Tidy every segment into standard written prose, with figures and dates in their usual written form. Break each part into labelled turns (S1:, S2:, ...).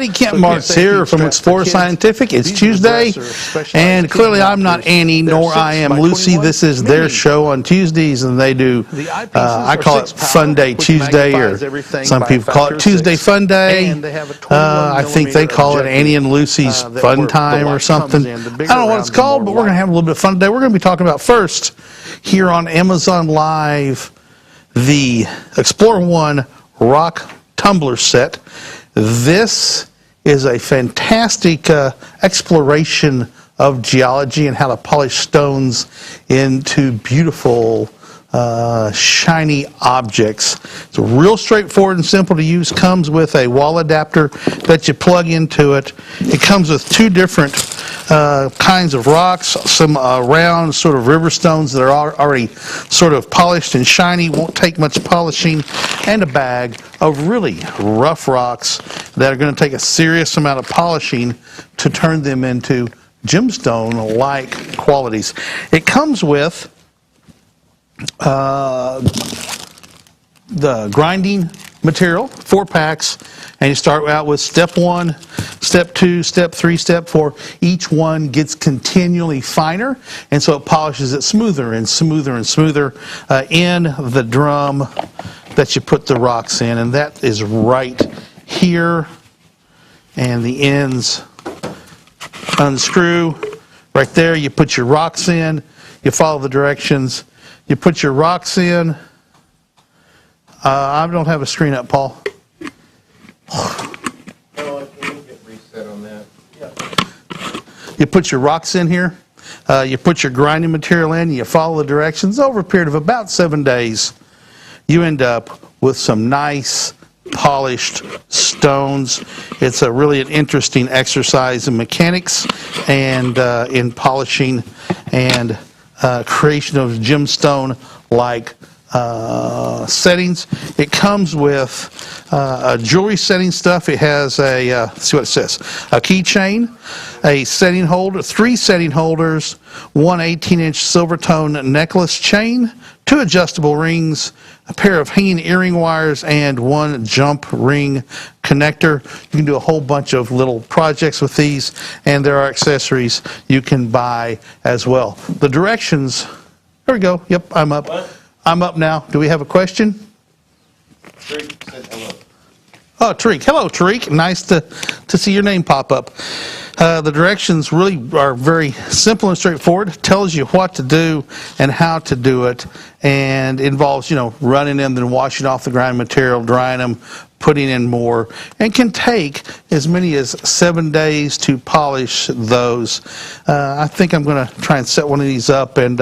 S1: Kent Marks here from Explore Scientific. It's Tuesday, and clearly I'm not Annie, nor I am Lucy. This is their show on Tuesdays, and they do, I call it Fun Day Tuesday, or some people call it Tuesday Fun Day. I think they call it Annie and Lucy's Fun Time or something. I don't know what it's called, but we're going to have a little bit of fun today. We're going to be talking about first, here on Amazon Live, the Explorer 1 rock tumbler set. This is a fantastic exploration of geology and how to polish stones into beautiful, shiny objects. It's real straightforward and simple to use. Comes with a wall adapter that you plug into it. It comes with two different kinds of rocks, some round sort of river stones that are already sort of polished and shiny, won't take much polishing, and a bag of really rough rocks that are going to take a serious amount of polishing to turn them into gemstone-like qualities. It comes with the grinding material, 4 packs, and you start out with step 1, step 2, step 3, step 4. Each one gets continually finer, and so it polishes it smoother and smoother and smoother in the drum that you put the rocks in, and that is right here. And the ends unscrew right there. You put your rocks in, you follow the directions, you put your rocks in. I don't have a screen up, Paul. You put your rocks in here, you put your grinding material in, you follow the directions. Over a period of about 7 days, you end up with some nice polished stones. It's a really an interesting exercise in mechanics and in polishing and creation of gemstone-like settings. It comes with a jewelry setting stuff. It has a, let's see what it says, a keychain, a setting holder, 3 setting holders, 1 18-inch silver tone necklace chain, 2 adjustable rings, a pair of hanging earring wires, and 1 jump ring connector. You can do a whole bunch of little projects with these, and there are accessories you can buy as well. The directions, there we go. Yep, I'm up. What? I'm up now. Do we have a question?
S2: Tariq said hello.
S1: Oh, Tariq. Hello, Tariq. Nice to see your name pop up. The directions really are very simple and straightforward. It tells you what to do and how to do it, and involves, running them, then washing off the grind material, drying them, putting in more, and can take as many as 7 days to polish those. I think I'm going to try and set one of these up and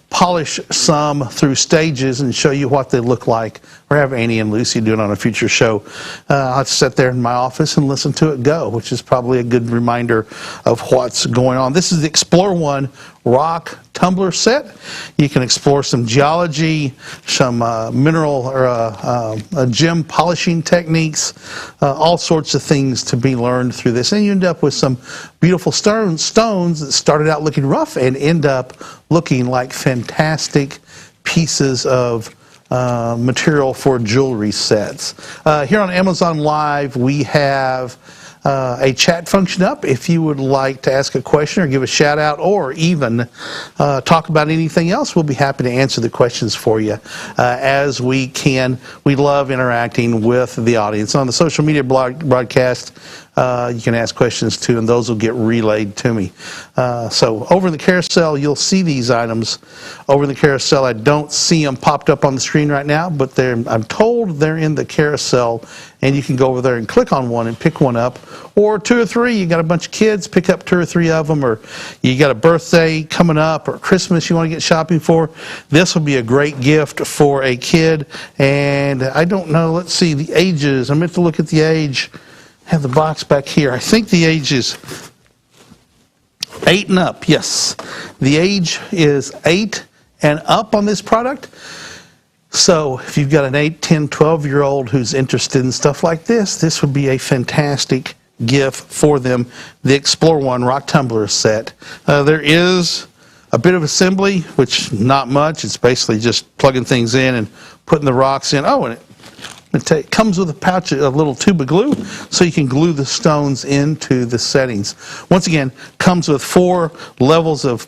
S1: polish some through stages and show you what they look like, or have Annie and Lucy do it on a future show. I'll sit there in my office and listen to it go, which is probably a good reminder of what's going on. This is the Explorer 1 rock tumbler set. You can explore some geology, some mineral or gem polishing techniques, all sorts of things to be learned through this. And you end up with some beautiful stones that started out looking rough and end up looking like fantastic pieces of material for jewelry sets. Here on Amazon Live, we have a chat function up if you would like to ask a question or give a shout out, or even talk about anything else. We'll be happy to answer the questions for you as we can. We love interacting with the audience. On the social media broadcast, you can ask questions too, and those will get relayed to me. So over in the carousel, you'll see these items. Over in the carousel, I don't see them popped up on the screen right now, but I'm told they're in the carousel, and you can go over there and click on one and pick one up. Or 2 or 3, you got a bunch of kids, pick up 2 or 3 of them, or you got a birthday coming up, or Christmas you want to get shopping for. This will be a great gift for a kid. And I don't know, let's see, the ages. I meant to look at the age. I have the box back here. I think the age is 8 and up. Yes, the age is 8 and up on this product. So if you've got an 8, 10, 12-year-old who's interested in stuff like this would be a fantastic gift for them. The Explorer 1 rock tumbler set. There is a bit of assembly, which not much. It's basically just plugging things in and putting the rocks in. Oh, and It comes with a pouch, a little tube of glue, so you can glue the stones into the settings. Once again, comes with 4 levels of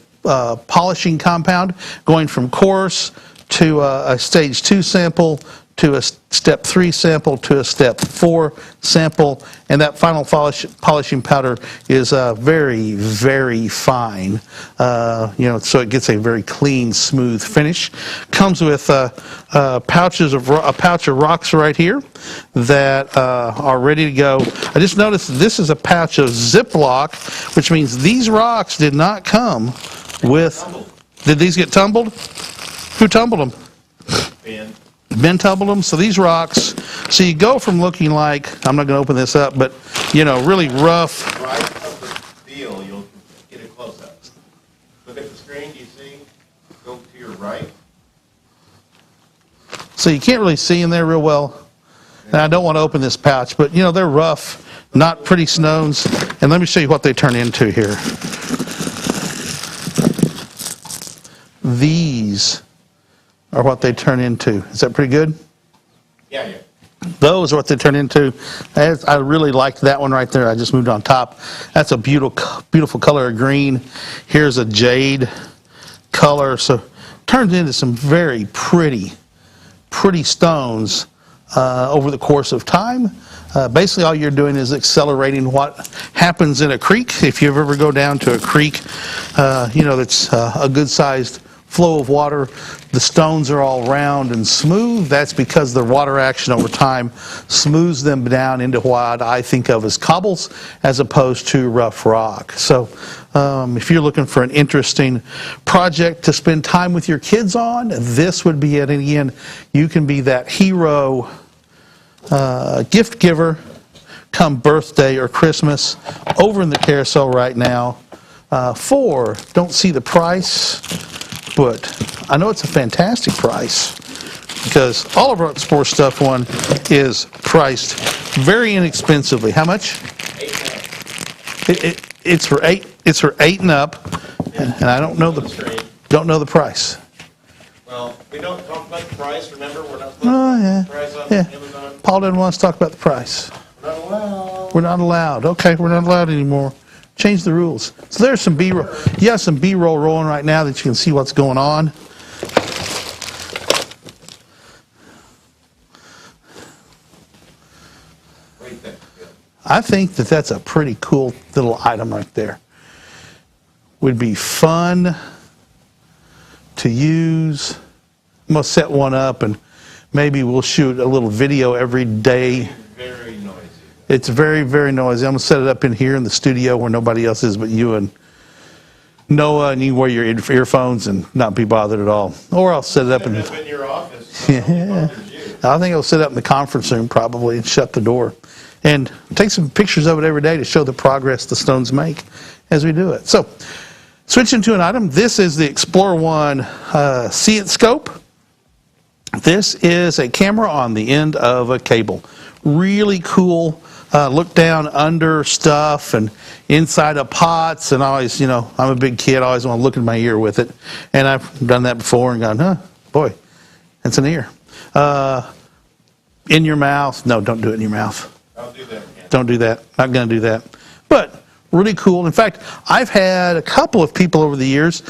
S1: polishing compound, going from coarse to a stage 2 sample, to a step 3 sample, to a step 4 sample, and that final polishing powder is very, very fine. So it gets a very clean, smooth finish. Comes with a pouch of rocks right here that are ready to go. I just noticed this is a pouch of Ziploc, which means these rocks did not come with. Did these get tumbled? Who tumbled them? Ben tumbled them. So these rocks, so you go from looking like, I'm not going to open this up, but, really rough.
S2: Right of the deal, you'll get a close-up. Look at the screen, do you see? Go to your right.
S1: So you can't really see in there real well. And I don't want to open this pouch, but, they're rough, not pretty stones. And let me show you what they turn into here. These are what they turn into. Is that pretty good?
S2: Yeah.
S1: Those are what they turn into. I really liked that one right there. I just moved on top. That's a beautiful color of green. Here's a jade color. So it turns into some very pretty stones over the course of time. Basically, all you're doing is accelerating what happens in a creek. If you ever go down to a creek, that's a good-sized flow of water, the stones are all round and smooth. That's because the water action over time smooths them down into what I think of as cobbles as opposed to rough rock. So if you're looking for an interesting project to spend time with your kids on, this would be it. And again, you can be that hero gift giver come birthday or Christmas over in the carousel right now for, don't see the price, but I know it's a fantastic price because all of our Explorer Stuff One is priced very inexpensively. How much?
S2: 8
S1: It's for 8. It's for 8 and up, and I don't know the price.
S2: Well, we don't talk about the price. Remember, we're not
S1: Oh yeah,
S2: the price on
S1: yeah.
S2: Amazon.
S1: Paul didn't want us to talk about the price.
S2: We're not allowed.
S1: We're not allowed. Okay, we're not allowed anymore. Change the rules. So there's some B-roll. Yeah, some B-roll rolling right now that you can see what's going on.
S2: What do you think? Yeah.
S1: I think that that's a pretty cool little item right there. Would be fun to use. I'm going to set one up and maybe we'll shoot a little video every day.
S2: Very noisy.
S1: It's very, very noisy. I'm going to set it up in here in the studio where nobody else is but you and Noah, and you can wear your earphones and not be bothered at all. Or I'll set it up in
S2: your office. So
S1: yeah. I think I'll sit up in the conference room probably and shut the door. And take some pictures of it every day to show the progress the stones make as we do it. So, switching to an item, this is the Explorer One See It Scope. This is a camera on the end of a cable. Really cool. Look down under stuff and inside of pots, and I always, I'm a big kid, I always want to look in my ear with it. And I've done that before and gone, boy, that's an ear. In your mouth. No, don't do it in your mouth.
S2: I'll do that. Yeah.
S1: Don't do that. Not going to do that. But really cool. In fact, I've had a couple of people over the years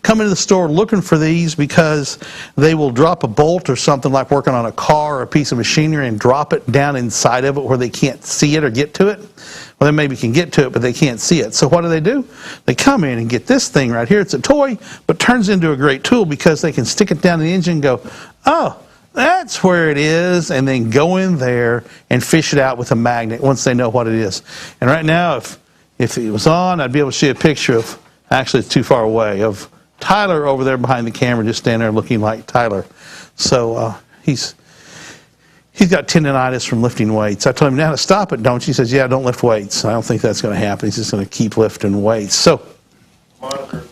S1: come into the store looking for these because they will drop a bolt or something like working on a car or a piece of machinery and drop it down inside of it where they can't see it or get to it. Well, they maybe can get to it, but they can't see it. So what do? They come in and get this thing right here. It's a toy, but turns into a great tool because they can stick it down in the engine and go, oh, that's where it is, and then go in there and fish it out with a magnet once they know what it is. And right now, if it was on, I'd be able to see a picture of, actually it's too far away, of Tyler over there behind the camera just standing there looking like Tyler. So he's got tendonitis from lifting weights. I told him, now to stop it, don't you? He says, yeah, don't lift weights. I don't think that's going to happen. He's just going to keep lifting weights. So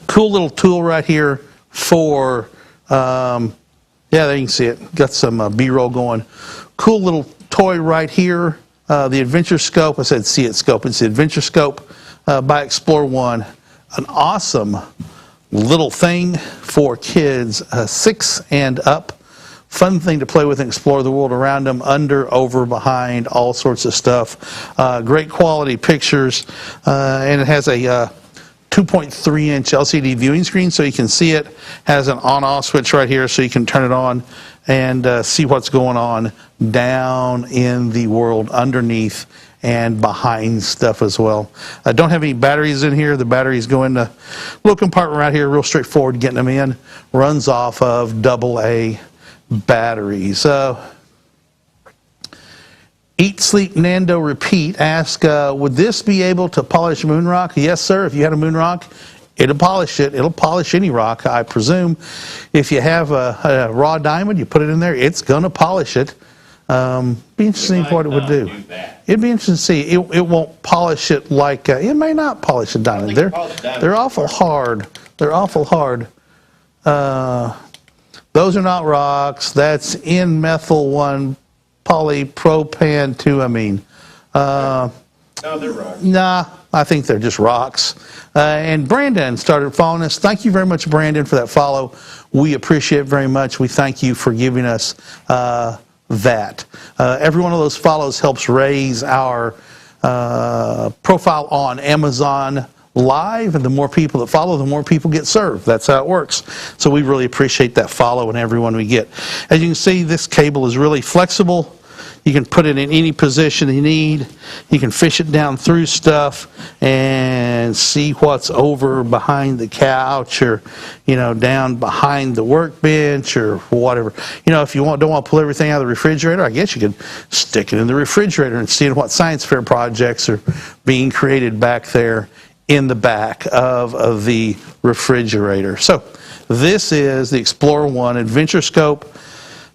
S1: cool little tool right here for... yeah, there you can see it. Got some B-roll going. Cool little toy right here. The Adventure Scope. I said See It Scope. It's the Adventure Scope by Explorer One. An awesome little thing for kids 6 and up fun thing to play with and explore the world around them, under, over, behind, all sorts of stuff. Great quality pictures, and it has a 2.3-inch LCD viewing screen so you can see it. Has an on-off switch right here so you can turn it on and see what's going on down in the world underneath and behind stuff as well. I don't have any batteries in here. The batteries go in the little compartment right here, real straightforward getting them in. Runs off of AA batteries. Eat, Sleep, Nando, Repeat ask, would this be able to polish moon rock? Yes, sir. If you had a moon rock, it'll polish it. It'll polish any rock, I presume. If you have a raw diamond, you put it in there, it's going to polish it. Be interesting what it would do. It'd be interesting to see. It won't polish it like, it may not polish a diamond. They're awful hard. They're awful hard. Those are not rocks. That's N-methyl 1 polypropan-2amine.
S2: No, they're rocks.
S1: Nah, I think they're just rocks. And Brandon started following us. Thank you very much, Brandon, for that follow. We appreciate it very much. We thank you for giving us that. Every one of those follows helps raise our profile on Amazon Live, and the more people that follow, the more people get served. That's how it works. So we really appreciate that follow and everyone we get. As you can see, this cable is really flexible. You can put it in any position you need. You can fish it down through stuff and see what's over behind the couch, or down behind the workbench, or whatever. If you don't want to pull everything out of the refrigerator, I guess you could stick it in the refrigerator and see what science fair projects are being created back there in the back of the refrigerator. So this is the Explorer 1 Adventure Scope.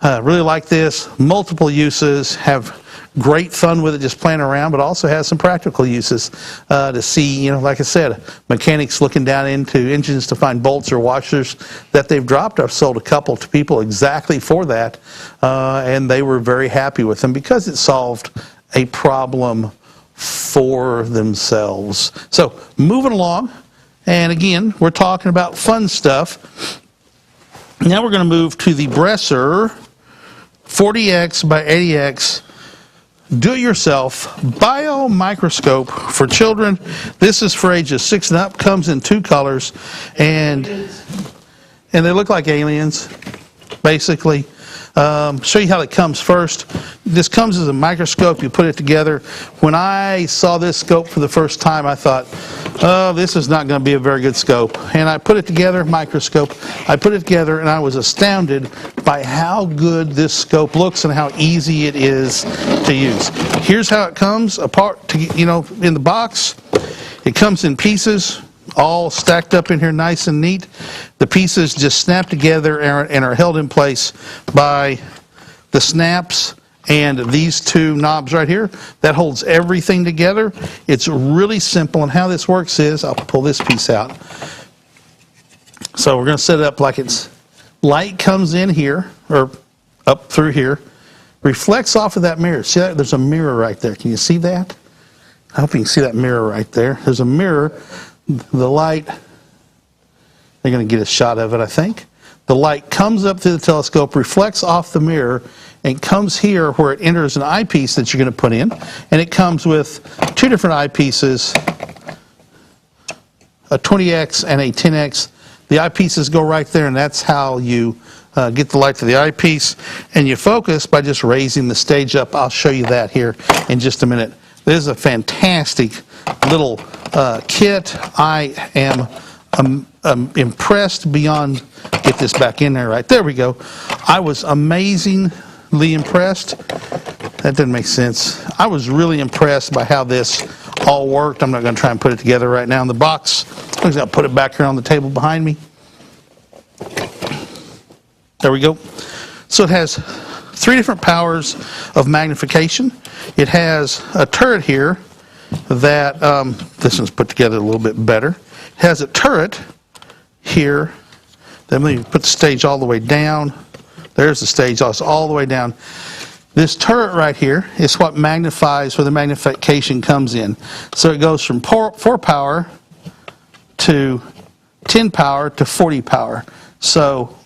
S1: Really like this. Multiple uses. Have great fun with it just playing around, but also has some practical uses to see, like I said, mechanics looking down into engines to find bolts or washers that they've dropped. I've sold a couple to people exactly for that, and they were very happy with them because it solved a problem for themselves. So moving along, and again, we're talking about fun stuff. Now we're going to move to the Bresser 40X by 80X do-it-yourself bio microscope for children. This is for ages 6 and up. Comes in 2 colors, and they look like aliens, basically. Show you how it comes first. This comes as a microscope. You put it together. When I saw this scope for the first time, I thought, oh, this is not going to be a very good scope. And I put it together, microscope. I put it together, and I was astounded by how good this scope looks and how easy it is to use. Here's how it comes apart, in the box. It comes in pieces, all stacked up in here nice and neat. The pieces just snap together and are held in place by the snaps and these 2 knobs right here. That holds everything together. It's really simple, and how this works is, I'll pull this piece out. So we're going to set it up like it's, light comes in here, or up through here, reflects off of that mirror. See that? There's a mirror right there. Can you see that? I hope you can see that mirror right there. There's a mirror. The light, they're going to get a shot of it, I think. The light comes up through the telescope, reflects off the mirror, and comes here where it enters an eyepiece that you're going to put in. And it comes with 2 different eyepieces, a 20X and a 10X. The eyepieces go right there, and that's how you get the light to the eyepiece. And you focus by just raising the stage up. I'll show you that here in just a minute. This is a fantastic little kit. I am impressed beyond, get this back in there, right there we go. I was amazingly impressed. That didn't make sense. I was really impressed by how this all worked. I'm not going to try and put it together right now in the box. I'm just going to put it back here on the table behind me. There we go. So it has 3 different powers of magnification. It has a turret here that, this one's put together a little bit better. It has a turret here. Then we put the stage all the way down. There's the stage all the way down. This turret right here is what magnifies, where the magnification comes in. So it goes from 4 power to 10 power to 40 power. So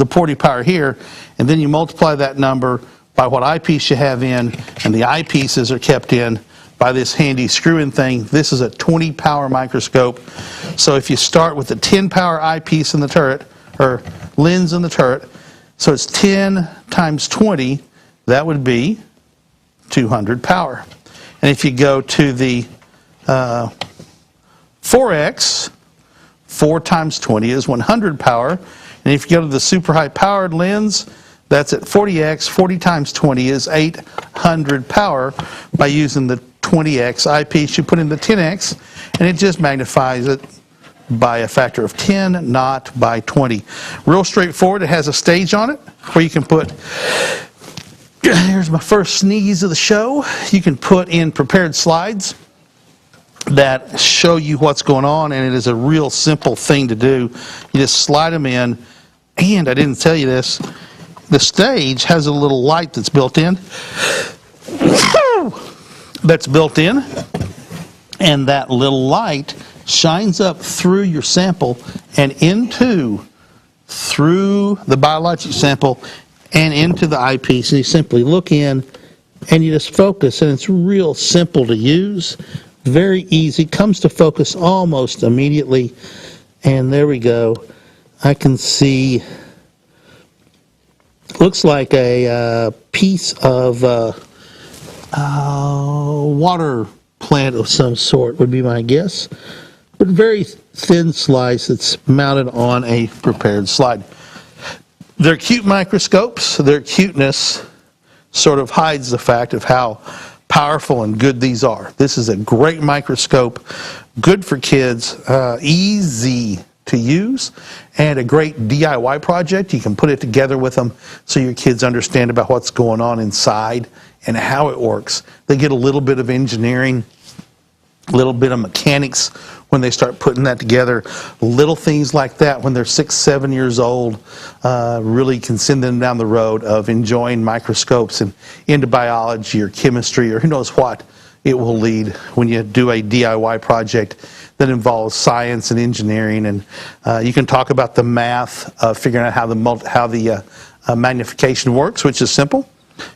S1: the porting power here, and then you multiply that number by what eyepiece you have in, and the eyepieces are kept in by this handy screw-in thing. This is a 20 power microscope. So if you start with the 10 power eyepiece in the turret, or lens in the turret, so it's 10 times 20, that would be 200 power. And if you go to the 4X, 4 times 20 is 100 power. And if you go to the super high powered lens, that's at 40X, 40 times 20 is 800 power by using the 20X eyepiece. You put in the 10X, and it just magnifies it by a factor of 10, not by 20. Real straightforward. It has a stage on it where you can put, here's my first sneeze of the show, you can put in prepared slides that show you what's going on, and it is a real simple thing to do. You just slide them in, and I didn't tell you this, the stage has a little light that's built in, and that little light shines up through your sample and through the biologic sample and into the eyepiece, and you simply look in and you just focus, and it's real simple to use, very easy, comes to focus almost immediately, and there we go. I can see, looks like a piece of water plant of some sort would be my guess, but very thin slice that's mounted on a prepared slide. They're cute microscopes. Their cuteness sort of hides the fact of how powerful and good these are. This is a great microscope, good for kids, easy to use, and a great DIY project. You can put it together with them so your kids understand about what's going on inside and how it works. They get a little bit of engineering, a little bit of mechanics when they start putting that together. Little things like that when they're 6, 7 years old really can send them down the road of enjoying microscopes and into biology or chemistry or who knows what it will lead when you do a DIY project that involves science and engineering. And you can talk about the math of figuring out how the magnification works, which is simple.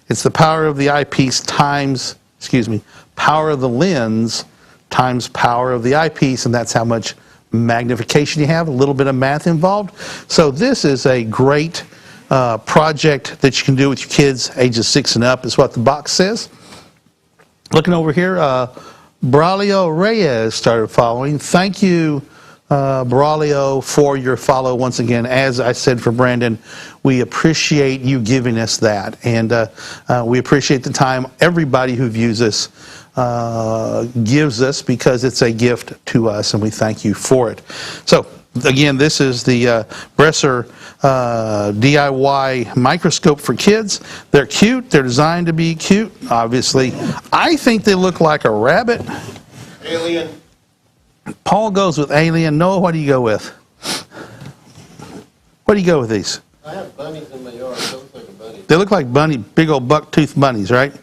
S1: It's the power of the eyepiece times, power of the lens times power of the eyepiece, and that's how much magnification you have, a little bit of math involved. So this is a great project that you can do with your kids ages 6 and up, is what the box says. Looking over here, Braulio Reyes started following. Thank you, Braulio, for your follow once again. As I said for Brandon, we appreciate you giving us that, and we appreciate the time everybody who views us gives us, because it's a gift to us, and we thank you for it. So again, this is the Bresser DIY microscope for kids. They're cute. They're designed to be cute, obviously. I think they look like a rabbit.
S2: Alien.
S1: Paul goes with alien. Noah, what do you go with? What do you go with these?
S3: I have bunnies in my yard. They look like a bunny.
S1: They look like big old buck-toothed bunnies, right?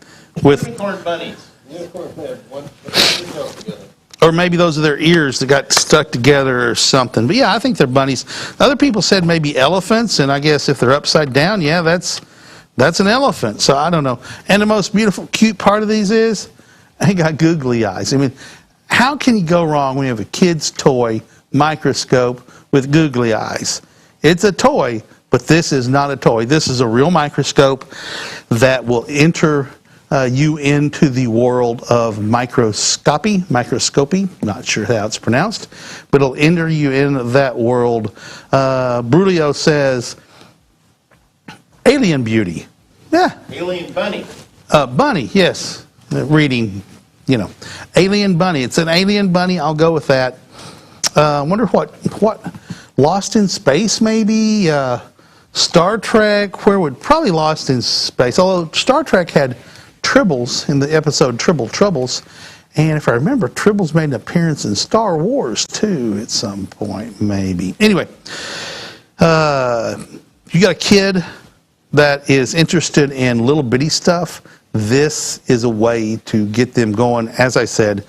S1: With
S2: Unicorn bunnies.
S3: Unicorn had one together.
S1: Or maybe those are their ears that got stuck together or something. But yeah, I think they're bunnies. Other people said maybe elephants, and I guess if they're upside down, yeah, that's an elephant. So I don't know. And the most beautiful, cute part of these is they got googly eyes. I mean, how can you go wrong when you have a kid's toy microscope with googly eyes? It's a toy, but this is not a toy. This is a real microscope that will enter you into the world of microscopy, not sure how it's pronounced, but it'll enter you in that world. Brulio says, alien beauty. Yeah.
S2: Alien bunny.
S1: Bunny, yes. Reading, alien bunny. It's an alien bunny. I'll go with that. I wonder what Lost in Space maybe? Star Trek, where would probably Lost in Space, although Star Trek had Tribbles in the episode Tribble Troubles, and if I remember, Tribbles made an appearance in Star Wars too at some point, maybe. Anyway, you got a kid that is interested in little bitty stuff, this is a way to get them going. As I said,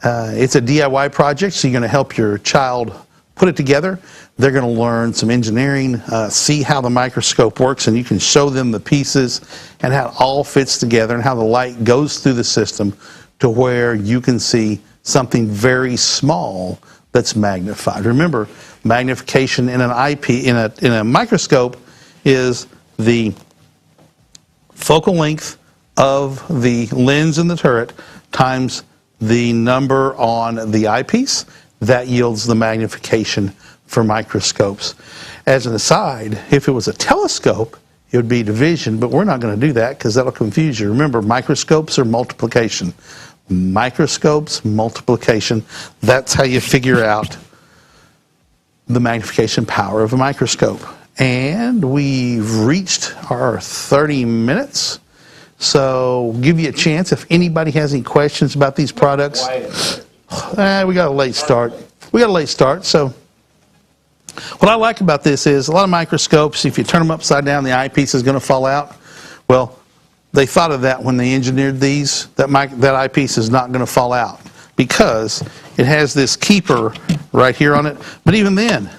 S1: it's a DIY project, so you're going to help your child put it together. They're going to learn some engineering, see how the microscope works, and you can show them the pieces and how it all fits together and how the light goes through the system to where you can see something very small that's magnified. Remember, magnification in an in a microscope is the focal length of the lens in the turret times the number on the eyepiece. That yields the magnification for microscopes. As an aside, if it was a telescope, it would be division, but we're not going to do that because that'll confuse you. Remember, microscopes are multiplication. Microscopes, multiplication. That's how you figure out the magnification power of a microscope. And we've reached our 30 minutes. So give you a chance if anybody has any questions about these products. We got a late start. So what I like about this is a lot of microscopes, if you turn them upside down, the eyepiece is going to fall out. Well, they thought of that when they engineered these, that eyepiece is not going to fall out because it has this keeper right here on it. But even then,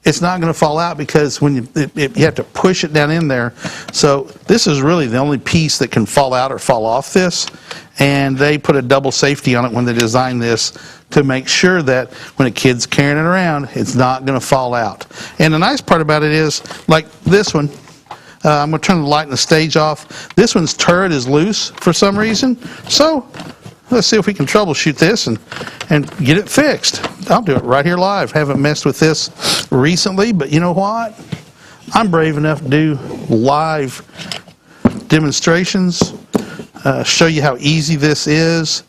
S1: it's not going to fall out because when you have to push it down in there. So this is really the only piece that can fall out or fall off this. And they put a double safety on it when they designed this to make sure that when a kid's carrying it around, it's not going to fall out. And the nice part about it is, like this one, I'm going to turn the light and the stage off. This one's turret is loose for some reason. So let's see if we can troubleshoot this and get it fixed. I'll do it right here live. Haven't messed with this recently, but you know what? I'm brave enough to do live demonstrations, show you how easy this is.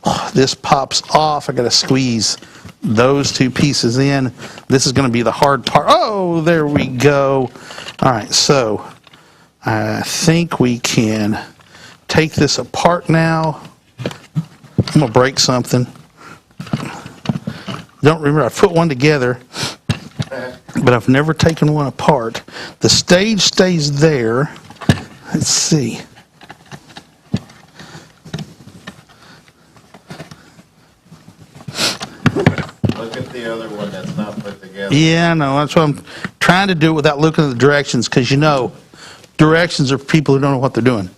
S1: Oh, this pops off. I got to squeeze those two pieces in. This is going to be the hard part. Oh, there we go. All right, so I think we can take this apart now. I'm going to break something. Don't remember, I put one together, but I've never taken one apart. The stage stays there. Let's see.
S2: Look at the other one that's not put together.
S1: Yeah, I know. That's why I'm trying to do it without looking at the directions, because you know, directions are for people who don't know what they're doing.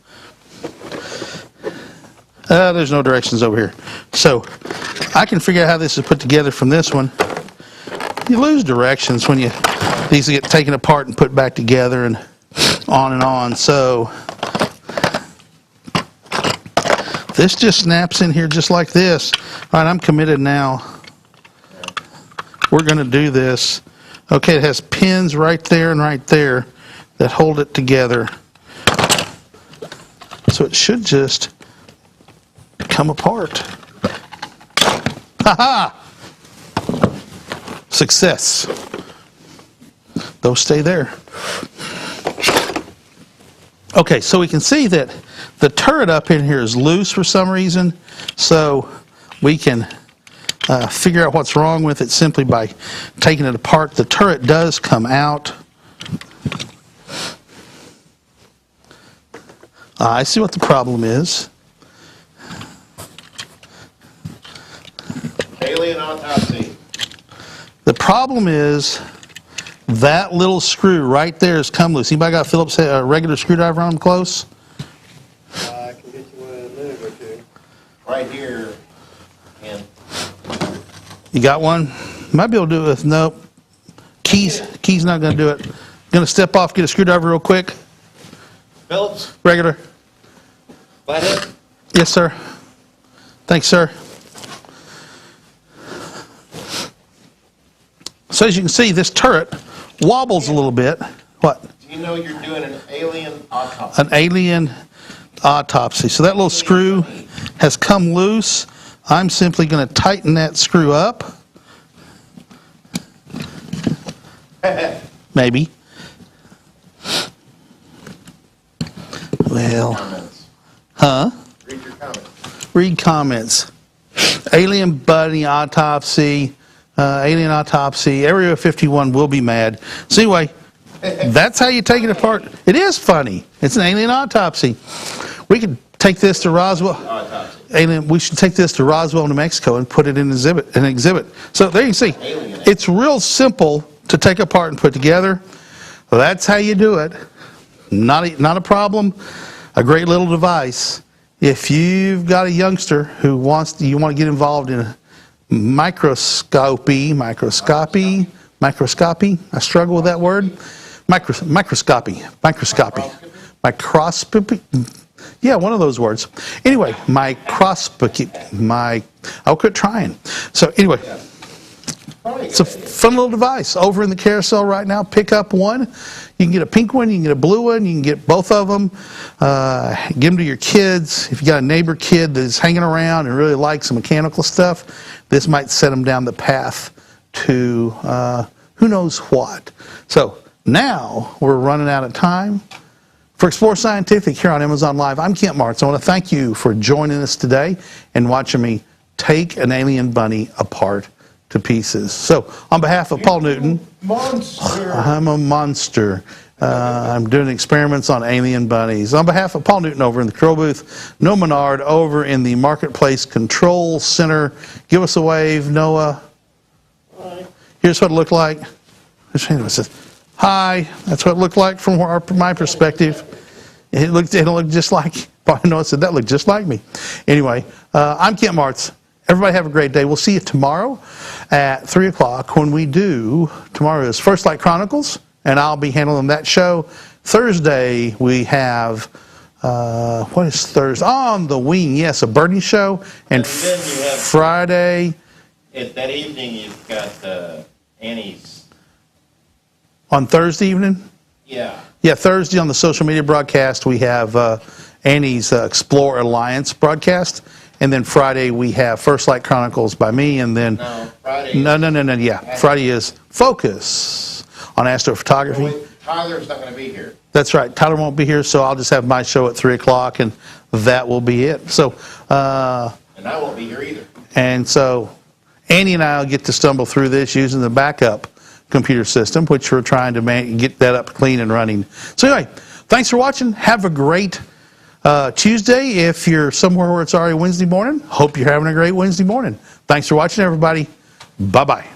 S1: There's no directions over here. So I can figure out how this is put together from this one. You lose directions when these get taken apart and put back together and on and on. So this just snaps in here just like this. All right, I'm committed now. We're going to do this. Okay, it has pins right there and right there that hold it together. So it should just come apart. Ha-ha! Success. Those stay there. Okay, so we can see that the turret up in here is loose for some reason, so we can figure out what's wrong with it simply by taking it apart. The turret does come out. I see what the problem is.
S2: Alien autopsy.
S1: The problem is that little screw right there has come loose. Anybody got a Phillips regular screwdriver on them close?
S3: I can get you one in a minute or two.
S2: Right here. And
S1: You got one? Might be able to do it with, nope. Key's not going to do it. Going to step off, get a screwdriver real quick.
S2: Phillips,
S1: Regular.
S2: flathead.
S1: Yes, sir. Thanks, sir. So as you can see, this turret wobbles a little bit. What?
S2: Do you know you're doing an alien autopsy?
S1: An alien autopsy. So that little screw has come loose. I'm simply going to tighten that screw up. Maybe. Well,
S2: Comments.
S1: huh?
S2: Read your comments.
S1: Read comments. Alien buddy autopsy. Alien autopsy. Area 51 will be mad. So anyway, that's how you take it apart. It is funny. It's an alien autopsy. We could take this to Roswell.
S2: Autopsy.
S1: alien, we should take this to Roswell, New Mexico, and put it in an exhibit. So there you see, it's real simple to take apart and put together. Well, that's how you do it. Not a problem. A great little device. If you've got a youngster who you want to get involved in microscopy. I struggle with that word. Microscopy. Yeah, one of those words. Anyway, microscopy. I'll quit trying. So anyway, it's a fun little device over in the carousel right now. Pick up one. You can get a pink one, you can get a blue one, you can get both of them. Give them to your kids. If you got a neighbor kid that's hanging around and really likes some mechanical stuff, this might set them down the path to who knows what. So now we're running out of time. For Explore Scientific here on Amazon Live, I'm Kent Martz. I want to thank you for joining us today and watching me take an alien bunny apart to pieces. So on behalf of Paul Newton,
S2: Monster.
S1: I'm a monster. I'm doing experiments on alien bunnies. On behalf of Paul Newton over in the control booth, Noah Menard over in the Marketplace Control Center. Give us a wave, Noah.
S3: Hi.
S1: Here's what it looked like. Hi. That's what it looked like from my perspective. It looked just like, Noah said, that looked just like me. Anyway, I'm Kent Martz. Everybody have a great day. We'll see you tomorrow at 3 o'clock when we do, tomorrow is First Light Chronicles, and I'll be handling that show. Thursday, we have, what is Thursday? On the Wing, yes, a birding show. And
S2: then you have-
S1: Friday.
S2: That evening, you've got Annie's.
S1: On Thursday evening?
S2: Yeah.
S1: Yeah, Thursday on the social media broadcast, we have Annie's Explore Alliance broadcast. And then Friday, we have First Light Chronicles by me, and then...
S2: No, Friday.
S1: No, yeah. Friday is Focus on astrophotography.
S2: Wait, Tyler's not going to be here.
S1: That's right. Tyler won't be here, so I'll just have my show at 3 o'clock, and that will be it. So,
S2: And I won't be here either.
S1: and so Annie and I will get to stumble through this using the backup computer system, which we're trying to get that up clean and running. So anyway, thanks for watching. Have a great Tuesday. If you're somewhere where it's already Wednesday morning, hope you're having a great Wednesday morning. Thanks for watching, everybody. Bye-bye.